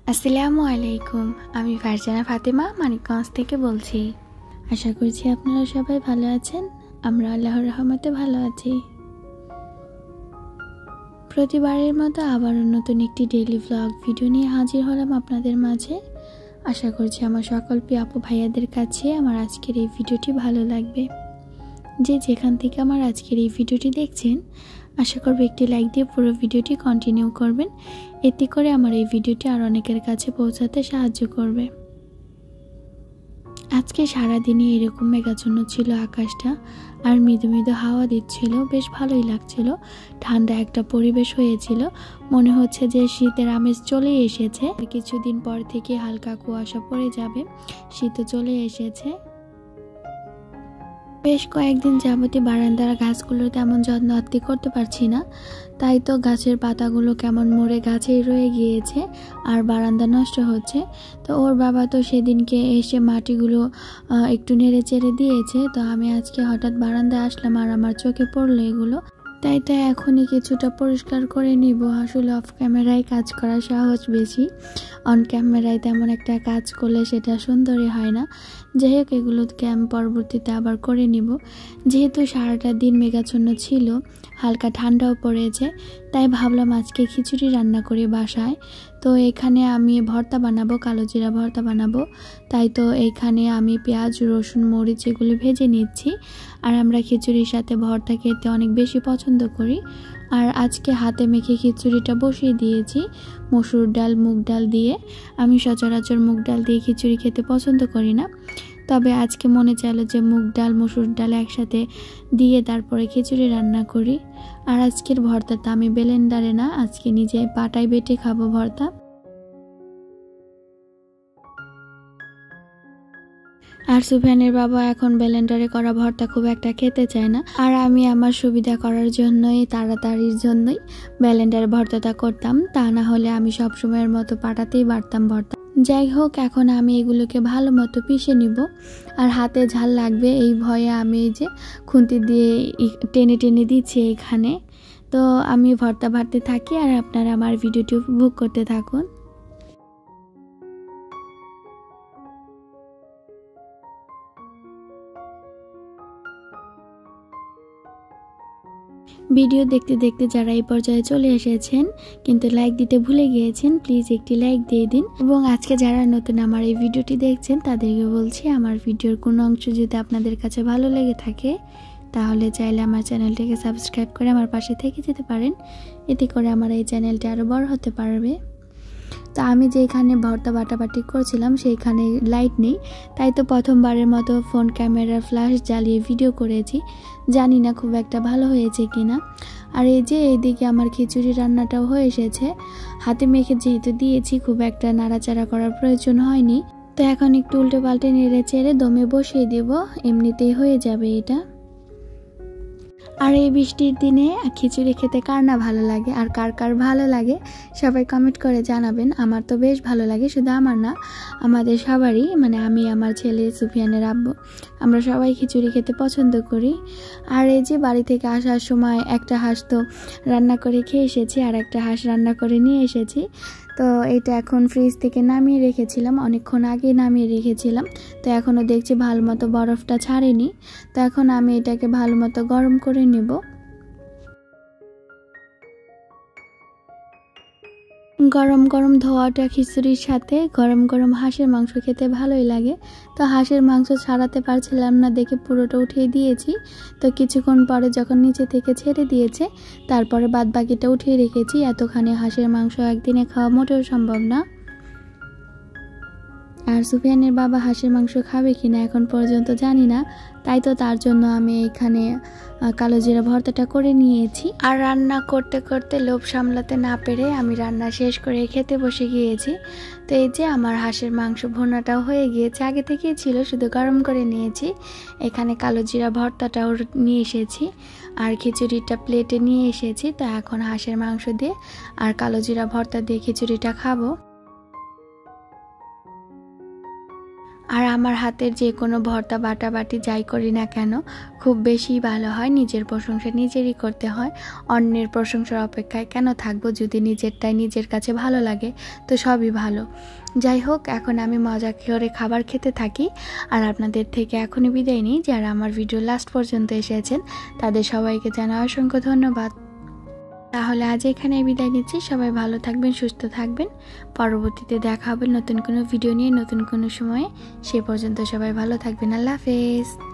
আসসালামু আলাইকুম। আমি ফারজানা ফাতেমা মানিকগঞ্জ থেকে বলছি। আশা করছি আপনারা সবাই ভালো আছেন। আমরা আল্লাহর রহমতে ভালো আছি। প্রতিবারের মতো আবারও নতুন একটি ডেইলি ভ্লগ ভিডিও নিয়ে হাজির হলাম আপনাদের মাঝে। আশা করছি আমার সকল প্রিয় আপু ভাইয়াদের কাছে আমার আজকের এই ভিডিওটি ভালো লাগবে। যে যেখান থেকে আমার আজকের এই ভিডিওটি দেখছেন, আশা করব একটি লাইক দিয়ে পুরো ভিডিওটি কন্টিনিউ করবেন। এতে করে আমার এই ভিডিওটি আর অনেকের কাছে পৌঁছাতে সাহায্য করবে। আজকে সারাদিনই এরকম মেঘাচ্ছন্ন ছিল আকাশটা, আর মৃদু মৃদু হাওয়া দিচ্ছিল, বেশ ভালোই লাগছিল। ঠান্ডা একটা পরিবেশ হয়েছিল, মনে হচ্ছে যে শীতের আমেজ চলে এসেছে। কিছুদিন পর থেকে হালকা কুয়াশা পড়ে যাবে, শীতও চলে এসেছে। বেশ কয়েকদিন যাবতী বারান্দার গাছগুলো তেমন যত্ন আত্তি করতে পারছি না, তাই তো গাছের পাতাগুলো কেমন মরে গাছেই রয়ে গিয়েছে আর বারান্দা নষ্ট হচ্ছে। তো ওর বাবা তো সেদিনকে এসে মাটিগুলো একটু নেড়ে চেড়ে দিয়েছে। তো আমি আজকে হঠাৎ বারান্দায় আসলাম আর আমার চোখে পড়লো এগুলো, তাই তো এখনই কিছুটা পরিষ্কার করে নিব। আসলে অফ ক্যামেরায় কাজ করা সহজ বেশি, অন ক্যামেরায় তেমন একটা কাজ করলে সেটা সুন্দরই হয় না। যাই হোক, এগুলোকে আমি পরবর্তীতে আবার করে নিব। যেহেতু সারাটা দিন মেঘাচ্ছন্ন ছিল, হালকা ঠান্ডাও পড়েছে, তাই ভাবলাম আজকে খিচুড়ি রান্না করি বাসায়। তো এখানে আমি ভর্তা বানাবো, কালো জিরা ভর্তা বানাবো। তাই তো এখানে আমি পেঁয়াজ, রসুন, মরিচ এগুলি ভেজে নিচ্ছি। আর আমরা খিচুড়ির সাথে ভর্তা খেতে অনেক বেশি পছন্দ করি। আর আজকে হাতে মেখে খিচুড়িটা বসিয়ে দিয়েছি মসুর ডাল, মুগ ডাল দিয়ে। আমি সচরাচর মুগ ডাল দিয়ে খিচুড়ি খেতে পছন্দ করি না, তবে আজকে মনে চাইলো যে মুগ ডাল মসুর ডাল একসাথে দিয়ে তারপরে খিচুড়ি রান্না করি। আর আজকের ভর্তাটা আমি ব্লেন্ডারে না, আজকে নিজে পাটায় বেটে খাবো ভর্তা। আর সুফিয়ানের বাবা এখন ব্লেন্ডারে করা ভর্তা খুব একটা খেতে চায় না, আর আমি আমার সুবিধা করার জন্যই, তাড়াতাড়ির জন্যই ব্লেন্ডারে ভর্তাটা করতাম। তা না হলে আমি সবসময়ের মতো পাটাতেই বাটতাম ভর্তা। যাই হোক, এখন আমি এগুলোকে ভালো মতো পিষে নিব। আর হাতে ঝাল লাগবে এই ভয়ে আমি এই যে খুন্তি দিয়ে টেনে টেনে দিচ্ছি এখানে। তো আমি ভর্তা বাটতে থাকি আর আপনারা আমার ভিডিওটি উপভোগ করতে থাকুন। ভিডিও দেখতে দেখতে যারা এই পর্যায়ে চলে এসেছেন কিন্তু লাইক দিতে ভুলে গিয়েছেন, প্লিজ একটি লাইক দিয়ে দিন। এবং আজকে যারা নতুন আমার এই ভিডিওটি দেখছেন তাদেরকে বলছি, আমার ভিডিওর কোনো অংশ যদি আপনাদের কাছে ভালো লেগে থাকে তাহলে চাইলে আমার চ্যানেলটিকে সাবস্ক্রাইব করে আমার পাশে থেকে যেতে পারেন। এতে করে আমার এই চ্যানেলটি আরও বড় হতে পারবে। তো আমি যেখানে ভর্তা বাটাবাটি করছিলাম সেইখানে লাইট নেই, তাই তো প্রথমবারের মতো ফোন ক্যামেরার ফ্ল্যাশ জ্বালিয়ে ভিডিও করেছি। জানি না খুব একটা ভালো হয়েছে কিনা। আর এই যে এইদিকে আমার খিচুড়ি রান্নাটাও হয়ে এসেছে। হাতে মেখে যেহেতু দিয়েছি, খুব একটা নাড়াচাড়া করার প্রয়োজন হয়নি। তো এখন একটু উল্টে পাল্টে নেড়ে চেড়ে দমে বসিয়ে দেব, এমনিতেই হয়ে যাবে এটা। আর এই বৃষ্টির দিনে খিচুড়ি খেতে কার না ভালো লাগে, আর কার কার ভালো লাগে সবাই কমেন্ট করে জানাবেন। আমার তো বেশ ভালো লাগে, শুধু আমার না, আমাদের সবারই, মানে আমি, আমার ছেলে, সুফিয়ানের আব্বু, আমরা সবাই খিচুড়ি খেতে পছন্দ করি। আর এই যে বাড়ি থেকে আসার সময় একটা হাঁস তো রান্না করে খেয়ে এসেছি, আর একটা হাঁস রান্না করে নিয়ে এসেছি। তো এটা এখন ফ্রিজ থেকে নামিয়ে রেখেছিলাম, অনেকক্ষণ আগে নামিয়ে রেখেছিলাম। তো এখনও দেখছি ভালো মতো বরফটা ছাড়েনি। তো এখন আমি এটাকে ভালো মতো গরম করে নেব। গরম গরম ধোয়াটা খিচুড়ির সাথে গরম গরম হাঁসের মাংস খেতে ভালোই লাগে। তো হাঁসের মাংস ছাড়াতে পারছিলাম না দেখে পুরোটা উঠিয়ে দিয়েছি। তো কিছুক্ষণ পরে যখন নিচে থেকে ছেড়ে দিয়েছে, তারপরে বাদ বাকিটা উঠিয়ে রেখেছি। এতখানি হাঁসের মাংস একদিনে খাওয়া মোটেও সম্ভব না। আর সুফিয়ানের বাবা হাঁসের মাংস খাবে কিনা এখন পর্যন্ত জানি না, তাই তো তার জন্য আমি এখানে কালো জিরা ভর্তাটা করে নিয়েছি। আর রান্না করতে করতে লোভ সামলাতে না পেরে আমি রান্না শেষ করে খেতে বসে গিয়েছি। তো এই যে আমার হাঁসের মাংস ভুনাটাও হয়ে গিয়েছে, আগে থেকেই ছিল, শুধু গরম করে নিয়েছি। এখানে কালো জিরা ভর্তাটাও নিয়ে এসেছি, আর খিচুড়িটা প্লেটে নিয়ে এসেছি। তো এখন হাঁসের মাংস দিয়ে আর কালো জিরা ভর্তা দিয়ে খিচুড়িটা খাবো। আর আমার হাতের যে কোনো ভর্তা বাটাবাটি যাই করি না কেন খুব বেশি ভালো হয়। নিজের প্রশংসা নিজেরই করতে হয়, অন্যের প্রশংসার অপেক্ষায় কেন থাকবো? যদি নিজেরটাই নিজের কাছে ভালো লাগে তো সবই ভালো। যাই হোক, এখন আমি মজা করে খাবার খেতে থাকি আর আপনাদের থেকে এখনই বিদায় নিই। যারা আমার ভিডিও লাস্ট পর্যন্ত এসেছেন তাদের সবাইকে জানাই অসংখ্য ধন্যবাদ। তাহলে আজ এখানে বিদায় নিচ্ছি। সবাই ভালো থাকবেন, সুস্থ থাকবেন। পরবর্তীতে দেখা হবে নতুন কোনো ভিডিও নিয়ে, নতুন কোনো সময়ে। সে পর্যন্ত সবাই ভালো থাকবেন। আল্লাহ হাফেজ।